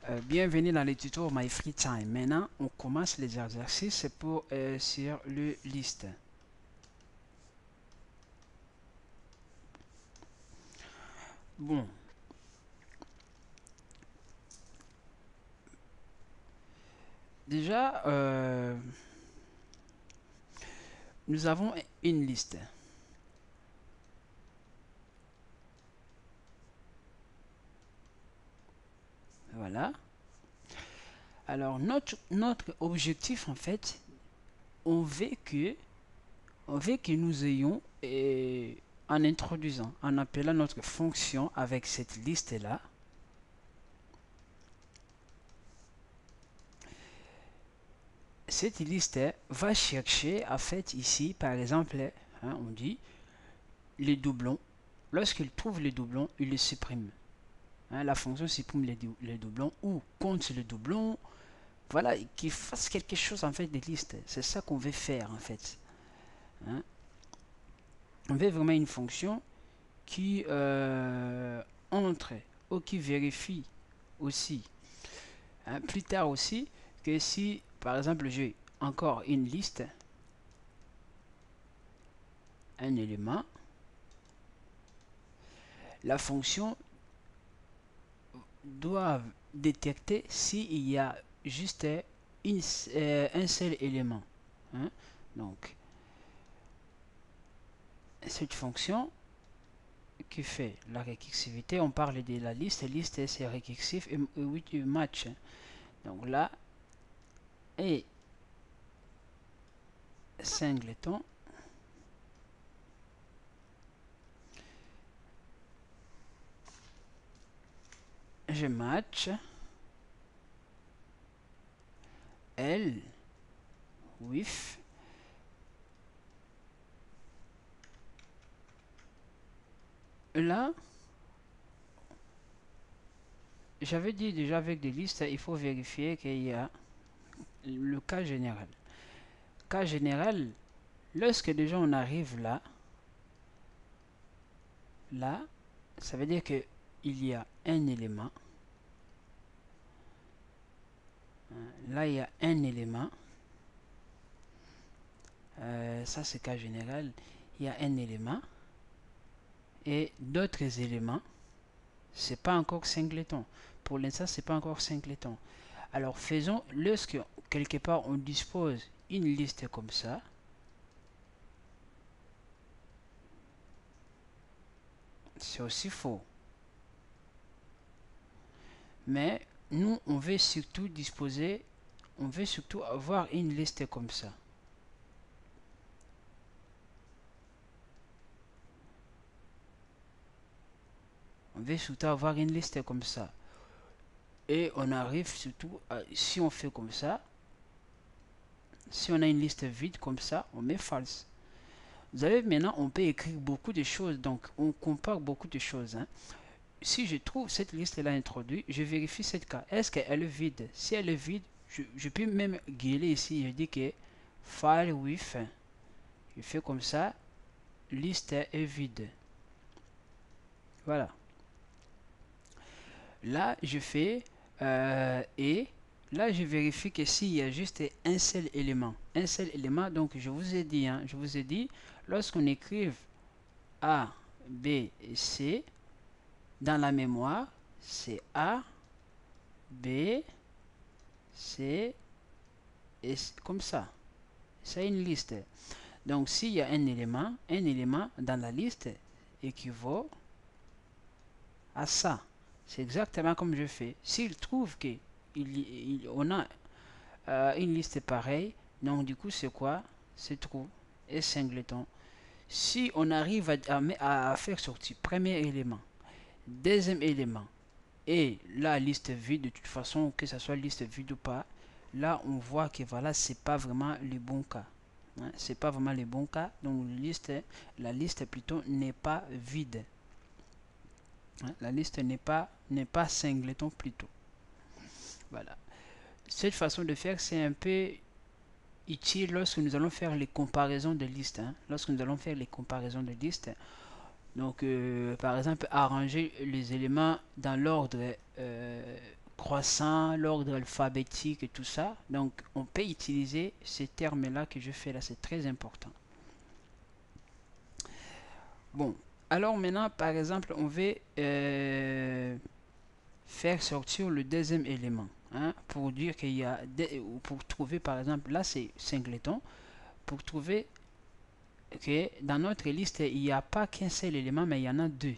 Bienvenue dans le tuto My Free Time. Maintenant, on commence les exercices pour sur le liste. Bon. Déjà, nous avons une liste. Voilà. Alors, notre objectif, en fait, on veut que nous ayons, en introduisant, en appelant notre fonction avec cette liste-là, cette liste va chercher, en fait, ici, par exemple, on dit les doublons. Lorsqu'il trouve les doublons, il les supprime. La fonction supprime les doublons ou compte les doublons. Voilà, qu'il fasse quelque chose en fait des listes. C'est ça qu'on veut faire en fait. On veut vraiment une fonction qui entre ou qui vérifie aussi. Plus tard aussi, que si par exemple j'ai encore une liste, un élément, la fonction doit détecter s'il y a juste un seul élément. Donc, cette fonction qui fait la récursivité, on parle de la liste c'est récursif et oui, match. Donc là, et singleton, je match L with là. J'avais dit déjà avec des listes, il faut vérifier qu'il y a le cas général. Cas général, lorsque déjà on arrive là, ça veut dire que il y a un élément. Là, il y a un élément. Ça, c'est cas général. Il y a un élément. Et d'autres éléments. C'est pas encore singleton. Pour l'instant, c'est pas encore singleton. Alors, faisons, lorsque quelque part on dispose une liste comme ça, c'est aussi faux. Mais nous, on veut surtout disposer, on veut surtout avoir une liste comme ça. On veut surtout avoir une liste comme ça. Et on arrive surtout, si on fait comme ça, si on a une liste vide comme ça, on met false. Vous savez, maintenant, on peut écrire beaucoup de choses, donc on compare beaucoup de choses. Si je trouve cette liste-là introduite, je vérifie cette cas. Est-ce qu'elle est vide? Si elle est vide, je peux même gueuler ici. Je dis que file with, je fais comme ça, liste est vide. Voilà. Là, je fais et là, je vérifie que s'il y a juste un seul élément, donc je vous ai dit, lorsqu'on écrive A, B et C, dans la mémoire, c'est A, B, C, et comme ça. C'est une liste. Donc, s'il y a un élément dans la liste équivaut à ça. C'est exactement comme je fais. S'il trouve que on a une liste pareille, donc du coup, c'est quoi? C'est true et singleton. Si on arrive à faire sortir premier élément, deuxième élément, et la liste vide, de toute façon, que ce soit liste vide ou pas, là, on voit que voilà, c'est pas vraiment le bon cas. C'est pas vraiment le bon cas. Donc, la liste plutôt n'est pas vide. La liste n'est pas singleton plutôt. Voilà. Cette façon de faire, c'est un peu utile lorsque nous allons faire les comparaisons de listes. Lorsque nous allons faire les comparaisons de listes, donc par exemple arranger les éléments dans l'ordre croissant, l'ordre alphabétique et tout ça. Donc, on peut utiliser ces termes-là que je fais là, c'est très important. Bon, alors maintenant, par exemple, on veut faire sortir le deuxième élément. Hein, pour dire qu'il y a ou pour trouver, par exemple, là c'est singleton, pour trouver que dans notre liste, il n'y a pas qu'un seul élément, mais il y en a deux.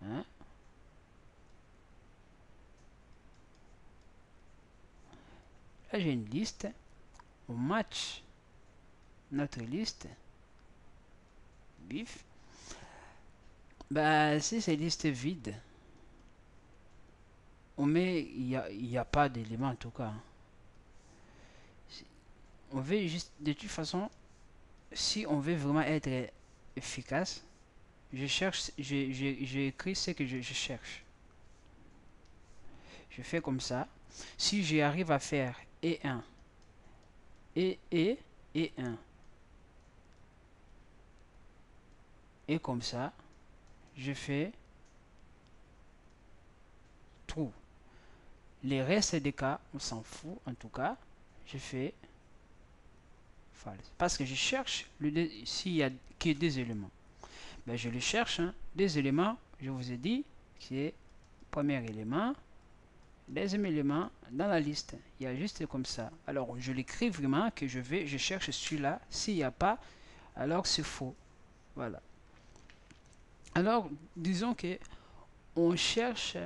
Hein. Là, j'ai une liste. On match notre liste. Bif. Bah, si c'est liste vide, on met, il y a pas d'élément en tout cas. On veut juste, de toute façon, si on veut vraiment être efficace, je cherche, j'écris ce que je cherche. Je fais comme ça. Si j'arrive à faire et1, et 1, et comme ça, je fais true. Les restes des cas, on s'en fout. En tout cas, je fais false. Parce que je cherche s'il y a que deux éléments. Ben, je le cherche. Hein. Deux éléments, je vous ai dit, c'est premier élément, deuxième élément dans la liste. Il y a juste comme ça. Alors, je l'écris vraiment que je cherche celui-là. S'il n'y a pas, alors c'est faux. Voilà. Alors, disons que on cherche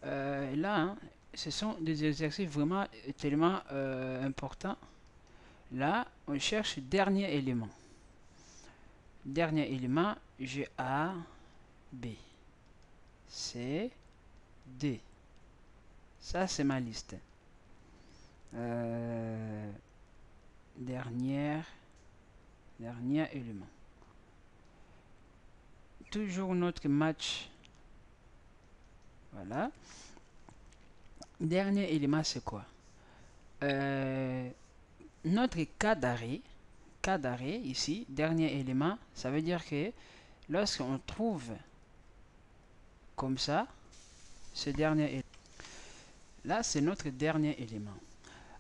là, hein, ce sont des exercices vraiment tellement importants. Là, on cherche dernier élément. Dernier élément, j'ai A, B, C, D. Ça, c'est ma liste. Dernier élément. Toujours notre match. Voilà. Dernier élément, c'est quoi? Notre cas d'arrêt ici, dernier élément, ça veut dire que lorsqu'on trouve comme ça, ce dernier élément, là c'est notre dernier élément.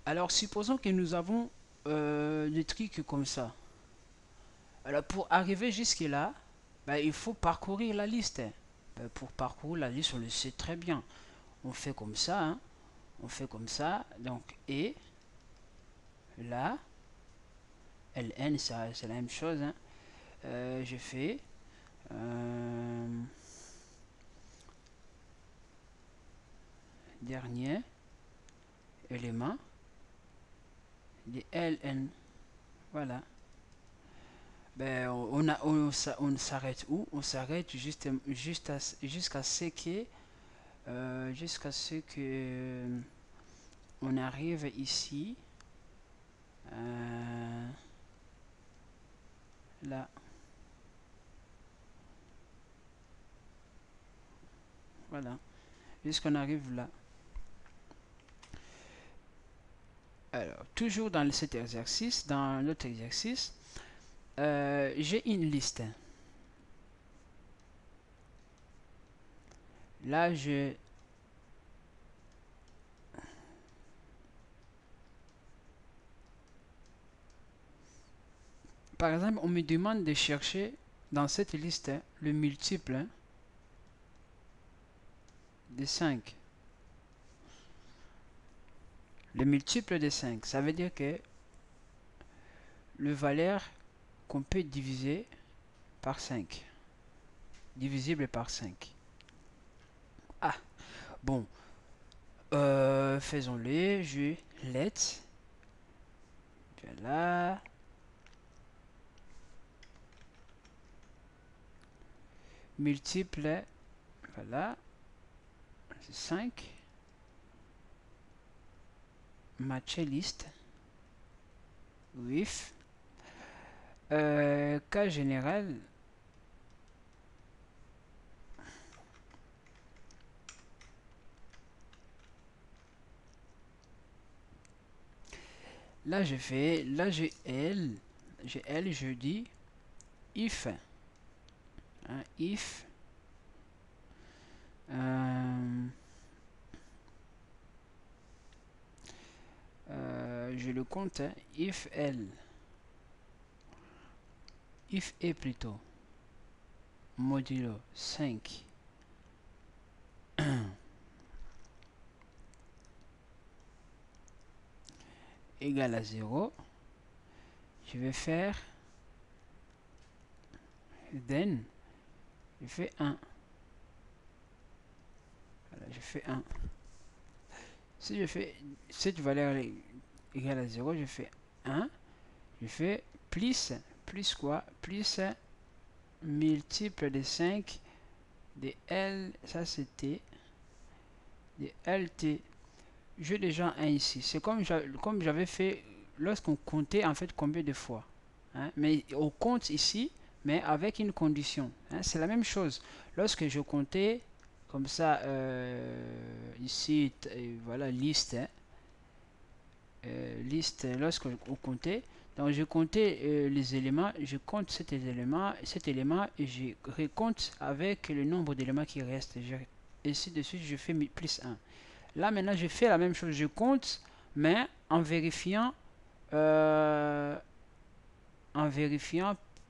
Alors supposons que nous avons des trucs comme ça. Alors pour arriver jusque là, ben, il faut parcourir la liste. Ben, pour parcourir la liste, on le sait très bien. On fait comme ça, hein. On fait comme ça, donc et là, ln c'est la même chose, hein. Je fais dernier élément de ln, voilà. Ben, on s'arrête où? On s'arrête jusqu'à ce que on arrive ici là. Voilà, jusqu'on arrive là. Alors, toujours dans cet exercice, dans l'autre exercice, j'ai une liste. Là, par exemple, on me demande de chercher dans cette liste le multiple de 5. Le multiple de 5, ça veut dire que le valeur qu'on peut diviser par 5. Divisible par 5. Ah, bon. Faisons-le. Je let. Voilà. Multiple. Voilà. C'est 5. Match list. With. Cas général. Là, je fais. Là, j'ai L. J'ai L, je dis if. Hein, if. je le compte, hein, if est plutôt modulo 5 égale à 0, je vais faire then je fais 1. Voilà, je fais 1. Si je fais cette valeur égale à 0, je fais 1. Je fais plus quoi? Plus multiple de 5 de L, ça c'était de LT. J'ai déjà un ici. C'est comme j'avais fait lorsqu'on comptait en fait combien de fois. Hein? Mais on compte ici, mais avec une condition. Hein? C'est la même chose. Lorsque je comptais comme ça, ici, voilà, liste. Hein? Liste, lorsque on comptait, donc je comptais les éléments, je compte cet élément et je recompte avec le nombre d'éléments qui restent. Ainsi de suite, je fais plus 1. Là maintenant, je fais la même chose, je compte, mais en vérifiant,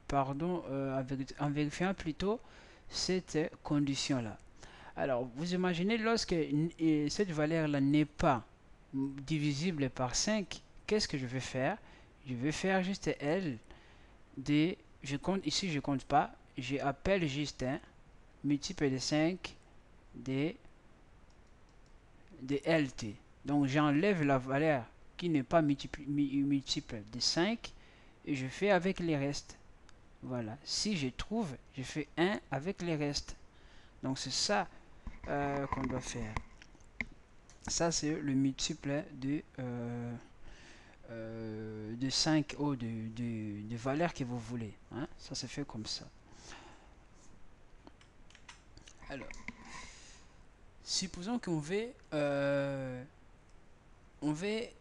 pardon, en vérifiant plutôt cette condition là. Alors, vous imaginez lorsque cette valeur-là n'est pas divisible par 5, qu'est-ce que je vais faire? Je vais faire juste L de, je compte, ici je compte pas, j'appelle juste un multiple de 5 de LT. Donc j'enlève la valeur qui n'est pas multiple de 5 et je fais avec les restes. Voilà, si je trouve, je fais 1 avec les restes. Donc c'est ça qu'on doit faire. Ça c'est le multiple de 5 ou de valeurs que vous voulez. Hein? Ça se fait comme ça. Alors, supposons qu'on veut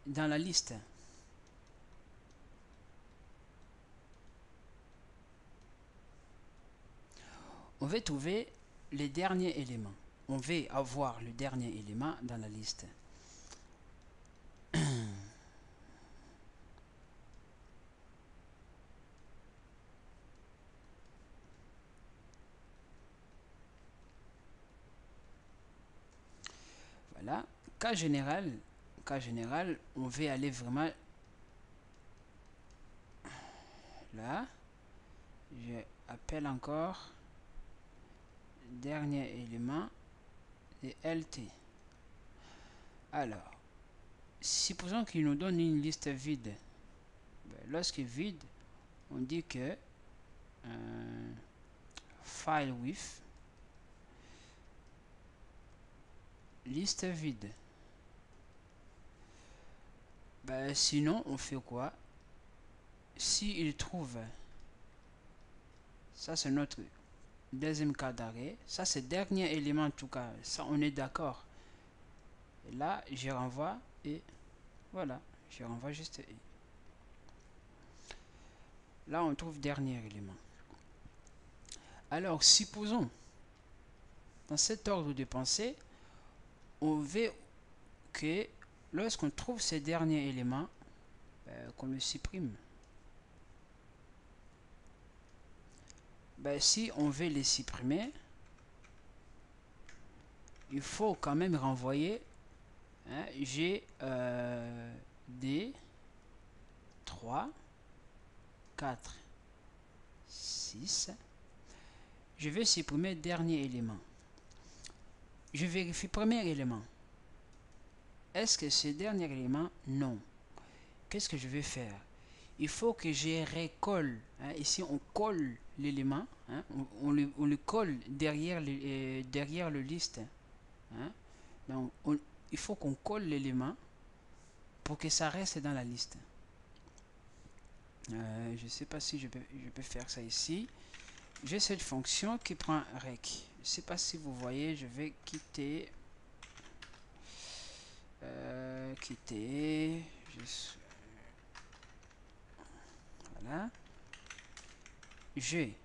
dans la liste. On veut trouver les derniers éléments. On veut avoir le dernier élément dans la liste. Voilà. Cas général, on veut aller vraiment là. Je appelle encore dernier élément de LT. Alors, supposons qu'il nous donne une liste vide. Lorsque vide, on dit que file with liste vide. Sinon, on fait quoi? Si il trouve, ça c'est notre deuxième cas d'arrêt, ça c'est dernier élément en tout cas, ça on est d'accord. Et là, je renvoie et voilà, je renvoie juste et. Là, on trouve dernier élément. Alors, supposons, dans cet ordre de pensée, on veut que lorsqu'on trouve ces derniers éléments, qu'on le supprime. Si on veut les supprimer, il faut quand même renvoyer G, D, 3, 4, 6. Je vais supprimer dernier élément. Je vérifie premier élément. Est-ce que ce dernier élément? Non. Qu'est-ce que je vais faire? Il faut que je recolle. Hein, ici, on colle l'élément. Hein, on le colle derrière le liste. Hein, donc, il faut qu'on colle l'élément pour que ça reste dans la liste. Je ne sais pas si je peux faire ça ici. J'ai cette fonction qui prend rec. Je ne sais pas si vous voyez, je vais quitter. Voilà. J'ai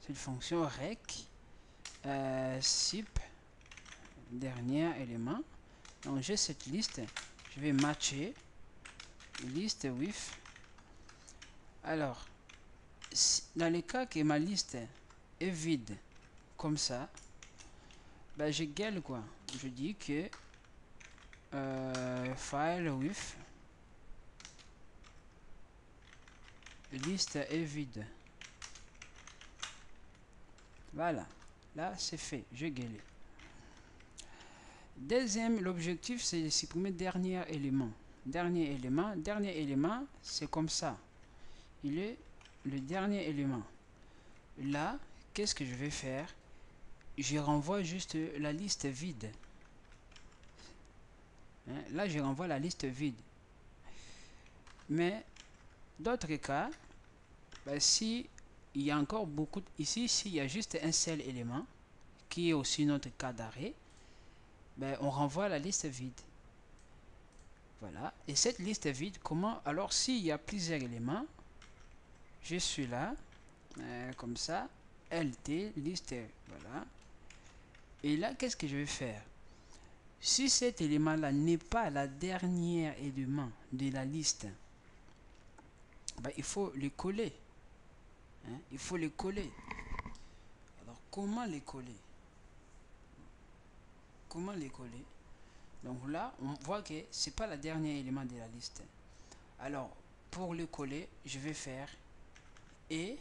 cette fonction rec sup dernier élément. Donc j'ai cette liste. Je vais matcher liste with. Alors, dans le cas que ma liste est vide, comme ça, ben je gueule quoi. Je dis que file with liste est vide. Voilà, là c'est fait, je gueule. Deuxième, l'objectif c'est de supprimer dernier élément. Dernier élément, c'est comme ça. Il est le dernier élément. Là, qu'est-ce que je vais faire? Je renvoie juste la liste vide. Hein? Là, je renvoie la liste vide. Mais d'autres cas, ben, si il y a encore beaucoup ici, s'il y a juste un seul élément qui est aussi notre cas d'arrêt, ben, on renvoie la liste vide. Voilà. Et cette liste vide, comment? Alors, s'il y a plusieurs éléments, je suis là, comme ça, LT, liste, voilà. Et là, qu'est-ce que je vais faire? Si cet élément-là n'est pas la dernière élément de la liste, ben, il faut le coller. Hein? Il faut le coller. Alors, comment les coller? Comment les coller? Donc là, on voit que c'est pas le dernier élément de la liste. Alors, pour le coller, je vais faire et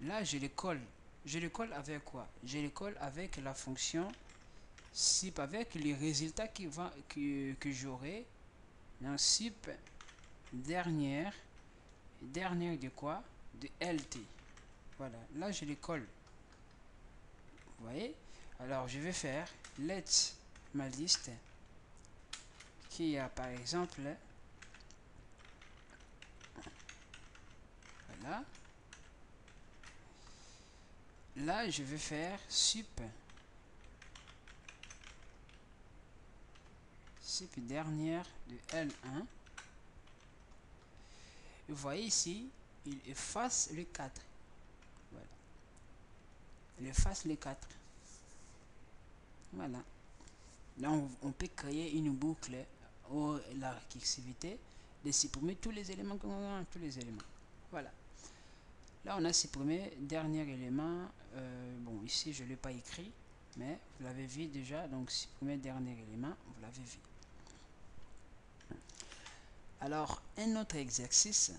là, je le colle. Je le colle avec quoi? Je le colle avec la fonction SIP, avec les résultats que j'aurai dans SIP dernière de quoi? De LT. Voilà, là je les colle. Vous voyez? Alors je vais faire let ma liste qui a par exemple, voilà, là je vais faire sup dernière de L1. Vous voyez ici, il efface le 4. Voilà. Il efface le 4. Voilà. Là, on peut créer une boucle ou la récursivité de supprimer tous les éléments tous les éléments. Voilà. Là, on a supprimé dernier élément. Bon, ici, je ne l'ai pas écrit, mais vous l'avez vu déjà. Donc, supprimer dernier élément, vous l'avez vu. Alors, un autre exercice.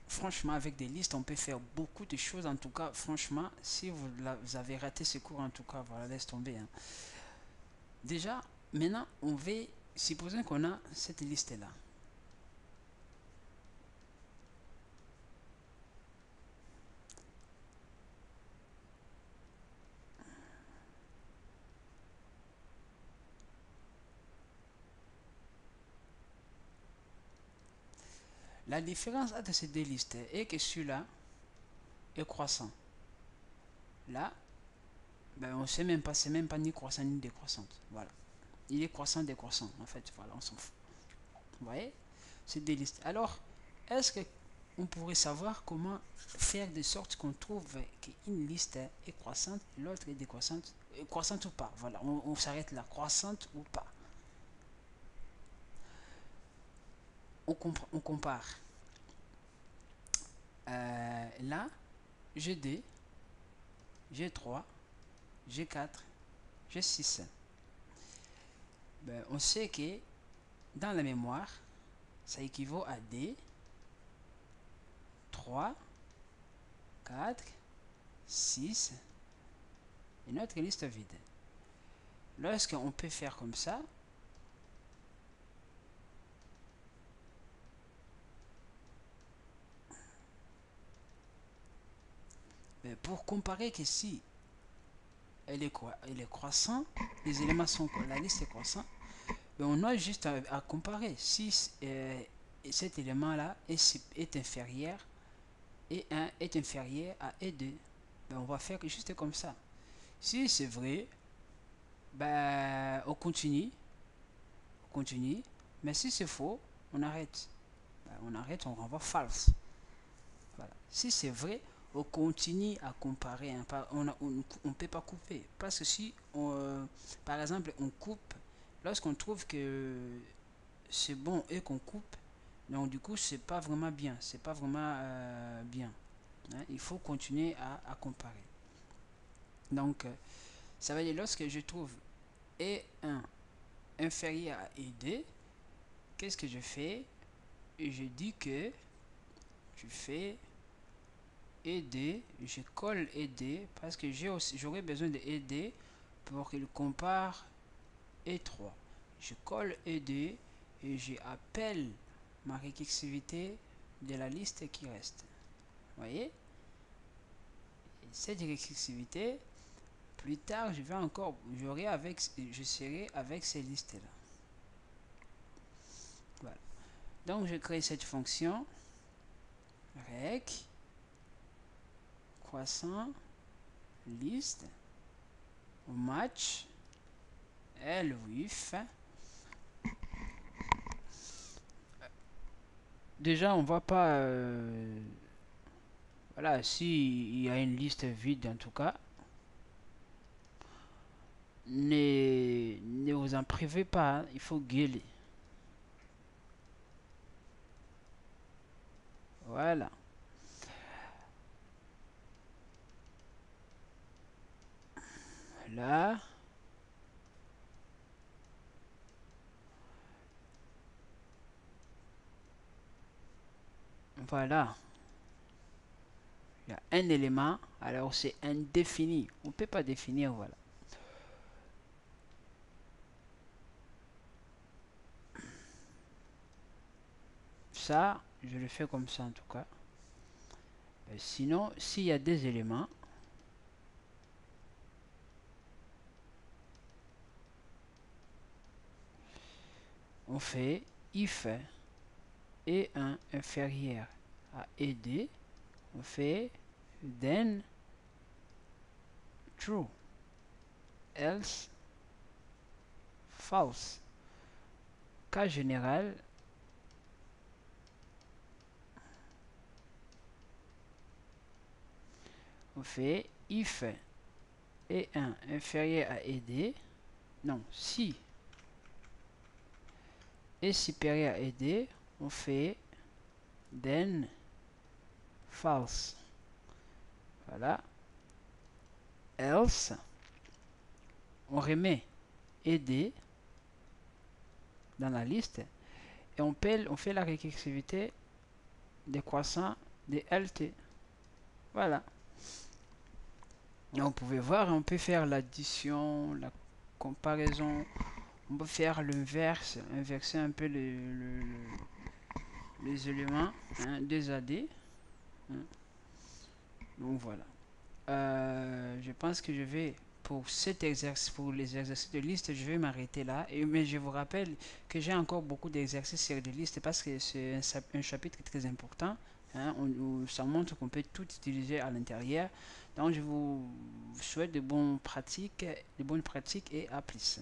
Franchement, avec des listes, on peut faire beaucoup de choses. En tout cas, franchement, si vous avez raté ce cours, en tout cas, voilà, laisse tomber. Hein. Déjà, maintenant, on va supposer qu'on a cette liste-là. La différence entre ces deux listes est que celui-là est croissant. Là, ben on ne sait même pas, c'est même pas ni croissant ni décroissante. Voilà. Il est croissant, décroissant. En fait, voilà, on s'en fout. Vous voyez? C'est des listes. Alors, est-ce que on pourrait savoir comment faire de sorte qu'on trouve qu'une liste est croissante et l'autre est décroissante, croissante ou pas? Voilà, on s'arrête là, croissante ou pas. On compare. Là, G2, G3, G4, G6. Ben, on sait que dans la mémoire, ça équivaut à D, 3, 4, 6 et notre liste vide. Lorsqu'on peut faire comme ça, ben, pour comparer que si elle est croissante, les éléments sont, la liste est croissante, ben on a juste à comparer. Si cet élément-là est inférieur, E1 est inférieur à E2, ben on va faire juste comme ça. Si c'est vrai, ben on continue, mais si c'est faux, on arrête. Ben, on arrête, on renvoie false. Voilà. Si c'est vrai, on continue à comparer. Hein. On ne peut pas couper. Parce que si, par exemple, on coupe, lorsqu'on trouve que c'est bon et qu'on coupe, Donc du coup, c'est pas vraiment bien. C'est pas vraiment bien. Hein. Il faut continuer à comparer. Donc, ça veut dire lorsque je trouve E1 inférieur à ED, qu'est-ce que je fais? Je dis que je fais ED, je colle ED parce que j'aurais besoin de ED pour qu'il compare E3. Je colle ED et j'appelle ma récursivité de la liste qui reste. Vous voyez? Et cette récursivité, plus tard, je serai avec ces listes-là. Voilà. Donc, je crée cette fonction rec croissant liste au match LWIF. Déjà, on va pas voilà, si il y a une liste vide en tout cas, ne vous en privez pas, hein, il faut gueuler. Voilà. Là. Voilà. Il y a un élément, alors c'est indéfini. On ne peut pas définir, voilà. Ça, je le fais comme ça en tout cas. Mais sinon, s'il y a des éléments, on fait if E1 inférieur à ED, on fait then true, else false. Cas général, on fait if E1 inférieur à ED, non, si est supérieur à ED, on fait then false. Voilà. Else, on remet ED dans la liste et on fait la récursivité des croissants de LT. Voilà. Et on pouvait voir, on peut faire l'addition, la comparaison, on peut faire l'inverse, inverser un peu les éléments hein, des AD. Hein. Donc voilà. Je pense que je vais pour cet exercice, pour les exercices de liste, je vais m'arrêter là. Mais je vous rappelle que j'ai encore beaucoup d'exercices sur des listes parce que c'est un chapitre très important. Hein, ça montre qu'on peut tout utiliser à l'intérieur. Donc je vous souhaite de bonnes pratiques et à plus.